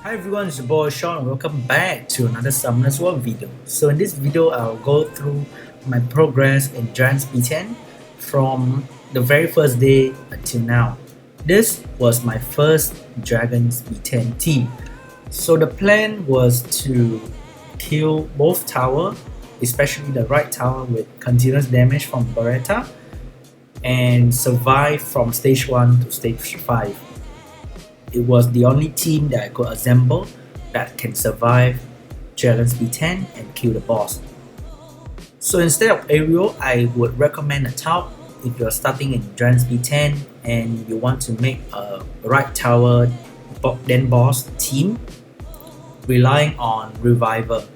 Hi everyone, it's your boy Sean and welcome back to another Summoners World video. So in this video, I'll go through my progress in Dragon B10 from the very first day until now. This was my first Dragon B10 team. So the plan was to kill both tower, especially the right tower with continuous damage from Beretta, and survive from stage 1 to stage 5. It was the only team that I could assemble that can survive Dragon B10 and kill the boss. So instead of aerial, I would recommend a Talc if you're starting in Dragon B10 and you want to make a right tower then boss team relying on Reviver.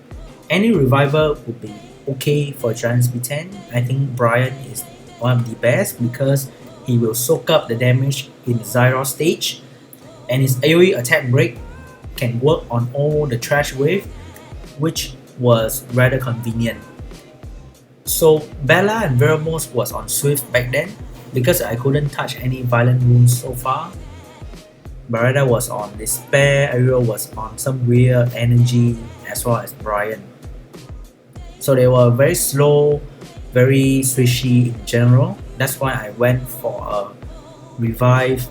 Any Reviver would be okay for Dragon B10. I think Brian is one of the best because he will soak up the damage in the Zyros stage, and his AoE attack break can work on all the trash wave, which was rather convenient. So Bella and Veramos was on Swift back then because I couldn't touch any violent wounds so far. Beretta was on Despair, Ariel was on some weird energy, as well as Brian. So they were very slow, very swishy in general. That's why I went for a revive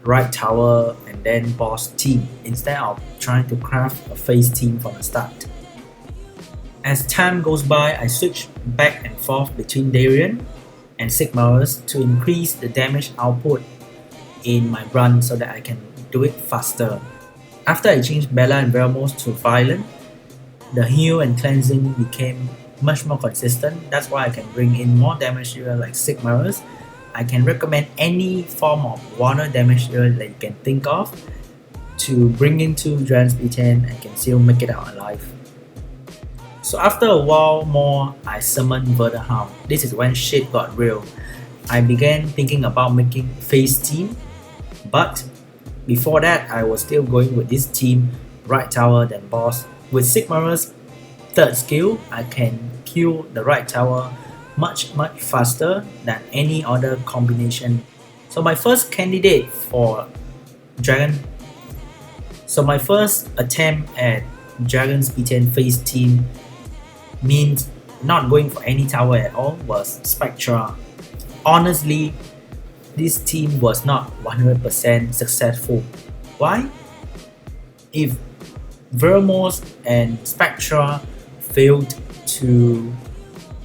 right tower and then boss team instead of trying to craft a phase team from the start. As time goes by, I switch back and forth between Darien and Sigmarus to increase the damage output in my run so that I can do it faster. After I changed Bella and Veramos to Violent, the heal and cleansing became much more consistent. That's why I can bring in more damage dealer like Sigmarus. I can recommend any form of water damage dealer that you can think of to bring into Dragon B10 and can still make it out alive. So after a while more, I summoned Verderhound. This is when shit got real. I began thinking about making phase team, but before that I was still going with this team, right tower then boss. With Sigmarus third skill, I can kill the right tower much faster than any other combination. So my first candidate for my first attempt at Dragon's B10 phase team means not going for any tower at all was Spectra. Honestly, this team was not 100% successful. Why? If Veramos and Spectra failed to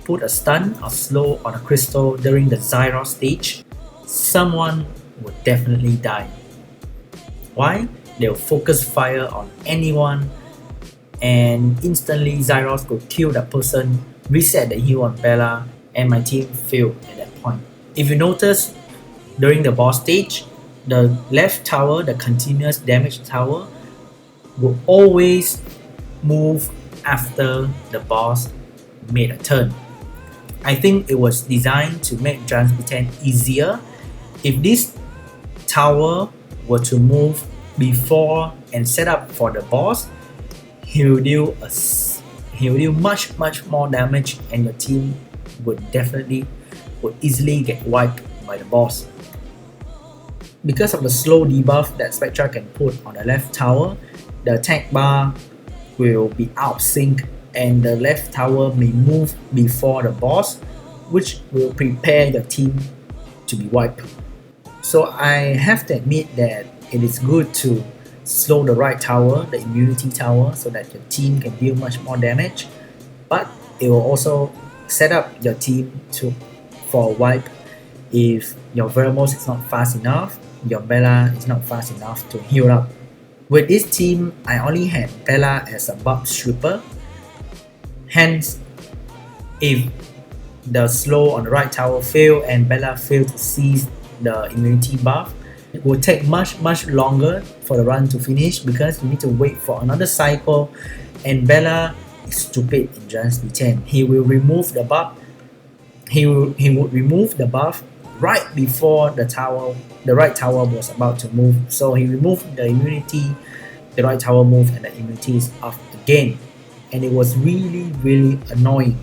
put a stun or slow on a crystal during the Zyros stage, someone would definitely die. Why? They'll focus fire on anyone and instantly Zyros could kill that person, reset the heal on Bella, and my team failed at that point. If you notice, during the boss stage, the left tower, the continuous damage tower, will always move after the boss made a turn. I think it was designed to make Dragon B10 easier. If this tower were to move before and set up for the boss, he will do much more damage and your team would easily get wiped by the boss. Because of the slow debuff that Spectra can put on the left tower, the attack bar will be out of sync and the left tower may move before the boss, which will prepare your team to be wiped. So I have to admit that it is good to slow the right tower, the immunity tower, so that your team can deal much more damage, but it will also set up your team for a wipe if your Veramos is not fast enough, your Bella is not fast enough to heal up. With this team, I only had Bella as a buff sweeper. Hence, if the slow on the right tower failed and Bella failed to seize the immunity buff, it will take much longer for the run to finish because you need to wait for another cycle, and Bella is stupid in Dragon B10. He will remove the buff. He would remove the buff right before the right tower was about to move. So he removed the immunity, the right tower moved, and the immunity is off again. And it was really annoying.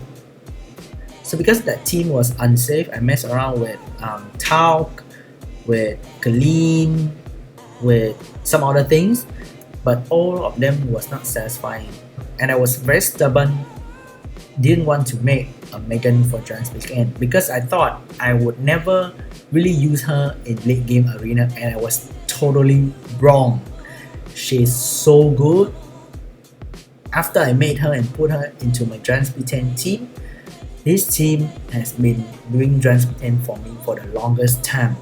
So because that team was unsafe, I messed around with Talc, with Colleen, with some other things, but all of them was not satisfying, and I was very stubborn, didn't want to make a Megan for Dragon B10 because I thought I would never really use her in late game arena, and I was totally wrong. She's so good. After I made her and put her into my Dragon B10 team, this team has been doing Dragon B10 for me for the longest time.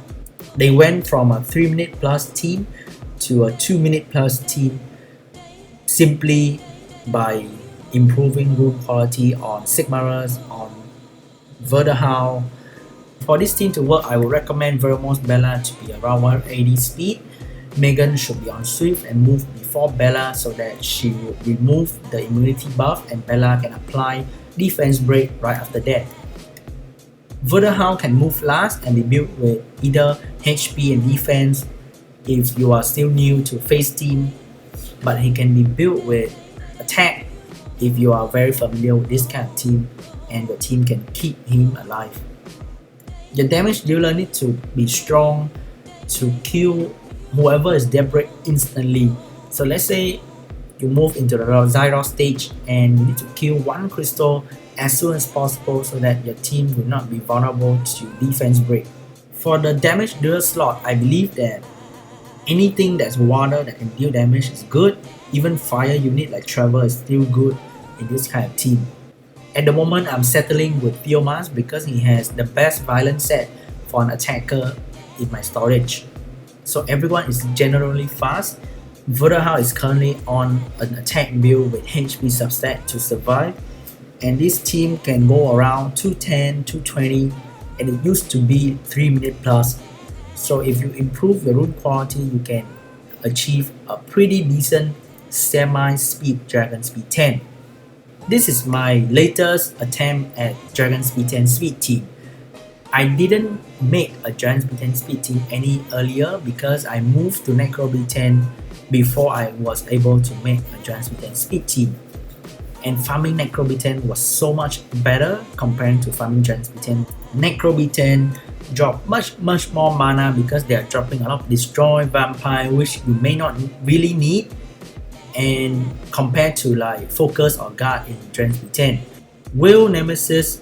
They went from a 3-minute plus team to a 2-minute plus team simply by improving rune quality on Sigmarus, on Verderhound. For this team to work, I would recommend Vermo's Bella to be around 180 speed. Megan should be on Swift and move before Bella so that she will remove the immunity buff and Bella can apply defense break right after that. Verderhound can move last and be built with either HP and defense if you are still new to face team, but he can be built with attack if you are very familiar with this kind of team and the team can keep him alive. The damage dealer needs to be strong to kill whoever is dead break instantly. So let's say you move into the Zyros stage and you need to kill one crystal as soon as possible so that your team will not be vulnerable to defense break. For the damage dealer slot, I believe that anything that's water that can deal damage is good. Even fire unit like Trevor is still good in this kind of team. At the moment, I'm settling with Theomas because he has the best violence set for an attacker in my storage. So everyone is generally fast. Verderhound is currently on an attack build with HP substat to survive, and this team can go around 210, 220, and it used to be 3-minute plus. So if you improve your rune quality, you can achieve a pretty decent semi-speed Dragon B10. This is my latest attempt at Dragon B10 speed team. I didn't make a Dragon B10 speed team any earlier because I moved to Necro B10 before I was able to make a Dragon B10 speed team. And farming Necro B10 was so much better compared to farming Dragon B10. Necro B10 drop much more mana because they are dropping a lot of Destroy, Vampire, which you may not really need, and compared to like Focus or Guard in Dragon B10. Will, Nemesis,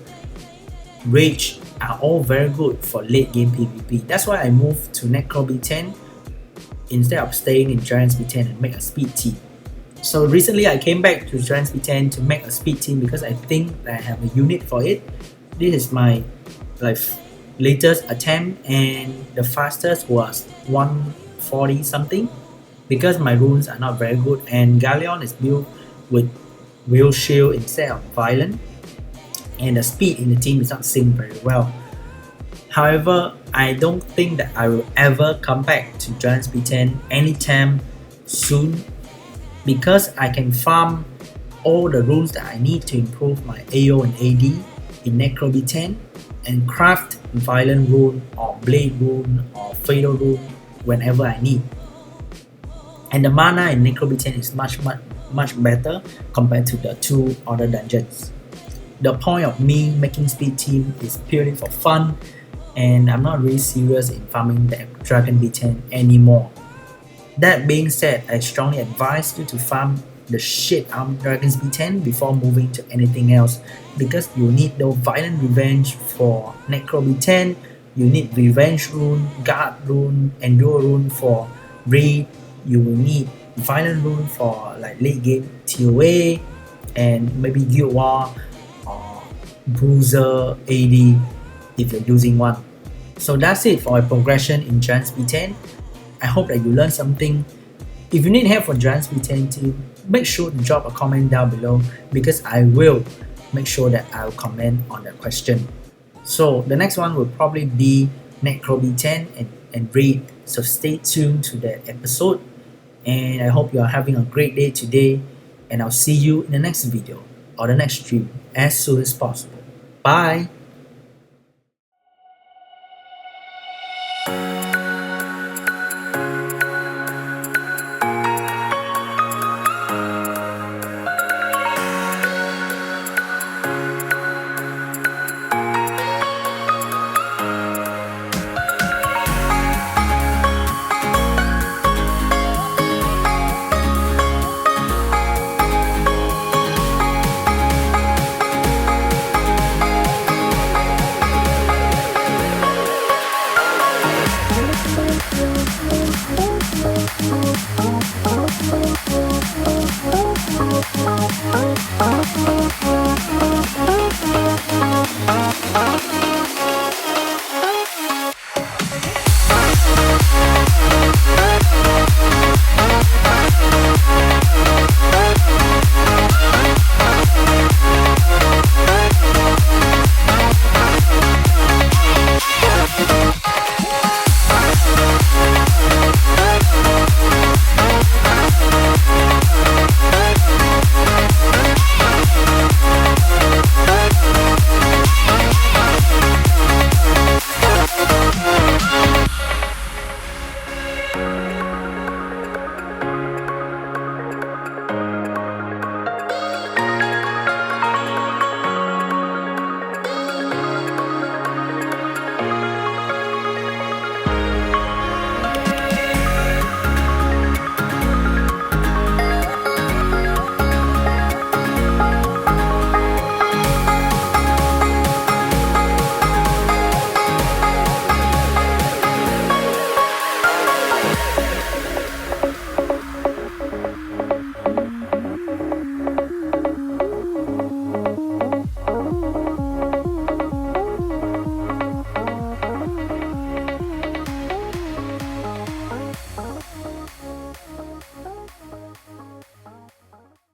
Rage are all very good for late game PvP. That's why I moved to Necro B10 instead of staying in Dragon B10 and make a speed team. So recently I came back to Dragon B10 to make a speed team because I think that I have a unit for it. This is my latest attempt, and the fastest was 140 something because my runes are not very good, and Galleon is built with Will Shield instead of Violent, and the speed in the team is not synced very well. However, I don't think that I will ever come back to Dragon B10 anytime soon because I can farm all the runes that I need to improve my AO and AD in Necro B10 and craft Violent rune or Blade rune or Fatal rune whenever I need. And the mana in Necro B10 is much better compared to the two other dungeons. The point of me making speed team is purely for fun, and I'm not really serious in farming the Dragon B10 anymore. That being said, I strongly advise you to farm the shit out of Dragon B10 before moving to anything else because you need the Violent Revenge for Necro B10, you need Revenge rune, Guard rune, Endure rune for Raid, you will need Violent rune for like late game TOA and maybe Guild War or Bruiser AD if you're using one. So that's it for my progression in Dragon B10. I hope that you learned something. If you need help for Dragon B10 team, make sure to drop a comment down below because I will make sure that I'll comment on that question. So the next one will probably be Necro B10 and Raid, so stay tuned to that episode, and I hope you are having a great day today, and I'll see you in the next video or the next stream as soon as possible. Bye!